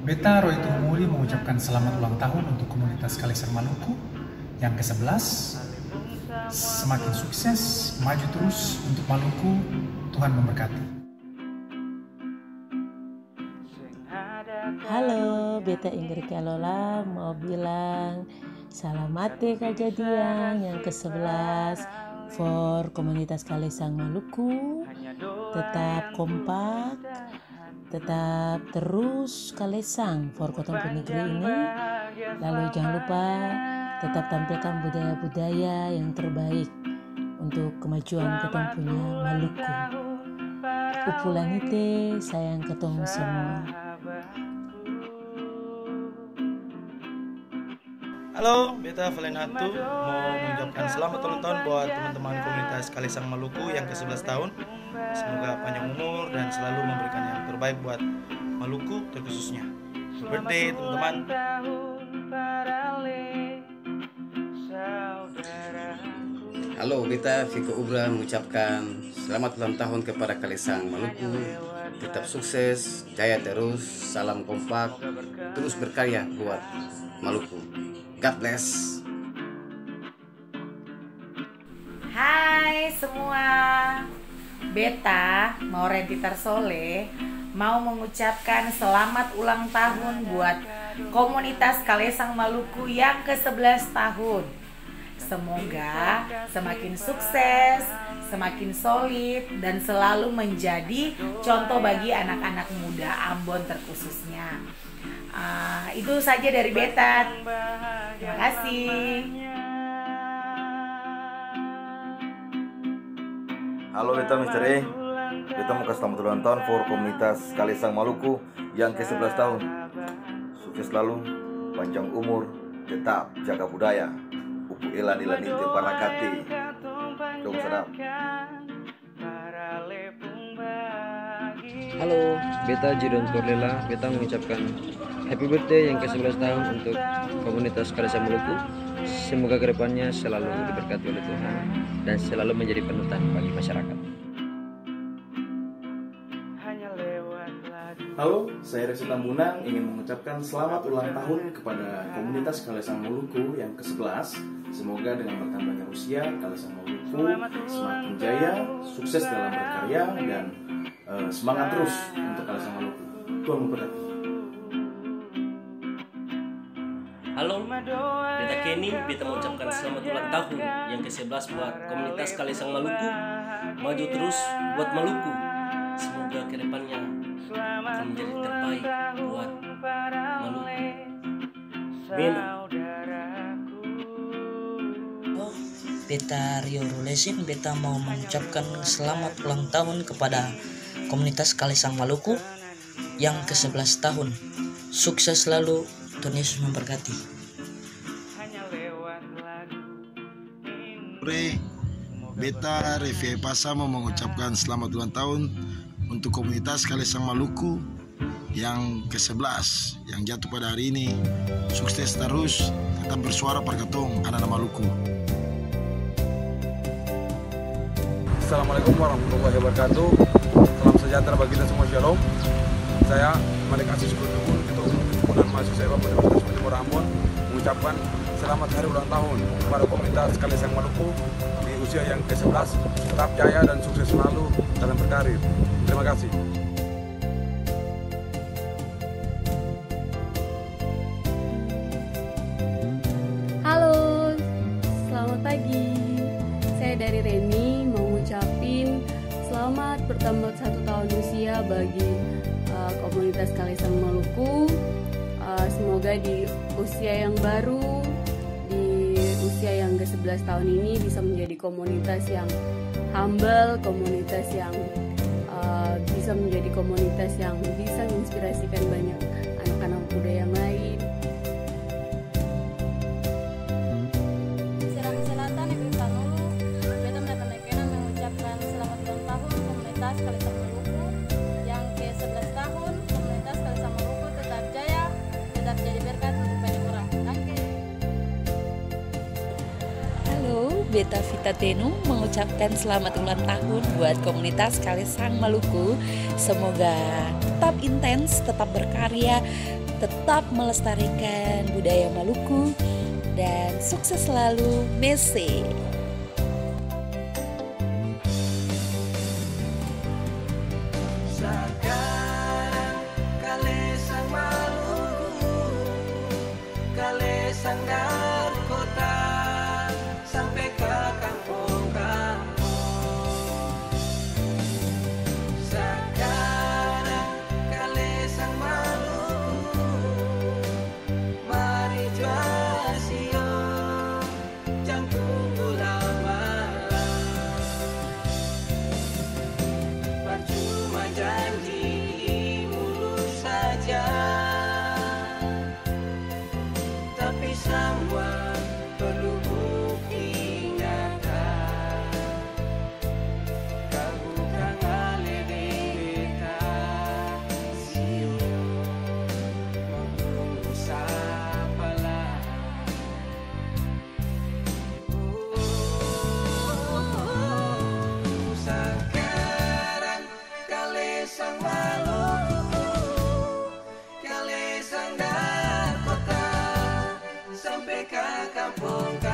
Beta Roy Tuhumuri mengucapkan selamat ulang tahun untuk komunitas Kalisang Maluku yang ke-11. Semakin sukses, maju terus untuk Maluku, Tuhan memberkati. Halo, Beta Ingrid Kalola mau bilang selamat kejadian yang ke-11 for komunitas Kalisang Maluku. Tetap kompak, tetap terus Kalisang for Kota Negeri ini. Lalu jangan lupa tetap tampilkan budaya-budaya yang terbaik untuk kemajuan Kota punya Maluku. Upulanite, sayang ketemu semua. Halo, Beta Valenatu mau mengucapkan selamat ulang tahun buat teman-teman komunitas Kalisang Maluku yang ke-11 tahun. Semoga panjang umur dan selalu memberikan yang terbaik buat Maluku terkhususnya. Birthday teman-teman. Halo, Beta Viko Ubra mengucapkan selamat ulang tahun kepada Kalisang Maluku. Tetap sukses, jaya terus, salam kompak, terus berkarya buat Maluku. God bless. Hai semua, Beta Maurentita Soleh mau mengucapkan selamat ulang tahun buat komunitas Kalisang Maluku yang ke-11 tahun. Semoga semakin sukses, semakin solid, dan selalu menjadi contoh bagi anak-anak muda Ambon terkhususnya. Itu saja dari Beta. Terima kasih. Halo Beta Mr. E. Beta mau kasih selamat ulang tahun for komunitas Kalisang Maluku yang ke-11 tahun. Sukses selalu, panjang umur, tetap jaga budaya. Upu elan ilanite barakati. Dong sedap. Halo, Beta Jidon Torlela. Beta mengucapkan happy birthday yang ke-11 tahun untuk komunitas Kalisang Maluku. Semoga kedepannya selalu diberkati oleh Tuhan dan selalu menjadi panutan bagi masyarakat. Halo, saya Resi Tambunang ingin mengucapkan selamat ulang tahun kepada komunitas Kalisang Maluku yang ke-11. Semoga dengan bertambahnya usia, Kalisang Maluku semakin jaya, sukses dalam berkarya, dan semangat terus untuk Kalisang Maluku. Tuhan memberkati. Halo, Beta Kenny. Beta mengucapkan selamat ulang tahun yang ke-11 buat komunitas Kalisang Maluku. Maju terus buat Maluku. Semoga kedepannya akan menjadi terbaik buat Maluku. Amin. Beta Rio Rulesin. Beta mau mengucapkan selamat ulang tahun kepada komunitas Kalisang Maluku yang ke-11 tahun. Sukses selalu, Tuhan Yesus memberkati. Beta Revi Pasa mau mengucapkan selamat ulang tahun untuk komunitas Kalisang Maluku yang ke-11 yang jatuh pada hari ini. Sukses terus, tetap bersuara perkatong anak-anak Maluku. Assalamualaikum warahmatullahi wabarakatuh. Salam sejahtera bagi kita semua, shalom. Saya Malik Aziz Kudungun, Ketua Umum Himpunan Mahasiswa Universitas Timur Ambon, mengucapkan selamat hari ulang tahun kepada komunitas Kalisang Maluku di usia yang ke-11. Tetap jaya dan sukses selalu dalam berkarir. Terima kasih. Halo, selamat pagi. Saya dari Reni mau ngucapin selamat bertambah 1 tahun usia bagi komunitas Kalisang Maluku. Semoga di usia yang baru, di usia yang ke-11 tahun ini bisa menjadi komunitas yang humble, komunitas yang bisa menjadi komunitas yang bisa menginspirasikan banyak anak-anak muda yang lain. Selatan Ibu Panulu, Beta Menekan mengucapkan selamat ulang tahun komunitas Kalisang Maluku yang ke-11 tahun. Komunitas Kalisang Maluku tetap jaya, tetap jadi berkat untuk banyak orang. Halo, Beta Vita Tenu mengucapkan selamat ulang tahun buat komunitas Kalesang Maluku. Semoga tetap intens, tetap berkarya, tetap melestarikan budaya Maluku, dan sukses selalu. Messi. Sekarang Kalesang Maluku, Kalesang dari kota sampai ke kampung-kampung. Sekarang Kalesang Maluku, mari juasio, jangan tunggu lama-lama. Percuma janji mulus saja, tapi semua perlu bukti nyata. Kau bukan alih beta, sio mau sapalah. Sekarang Kalesang Maluku, Kalesang dari kota sampai ke kampung.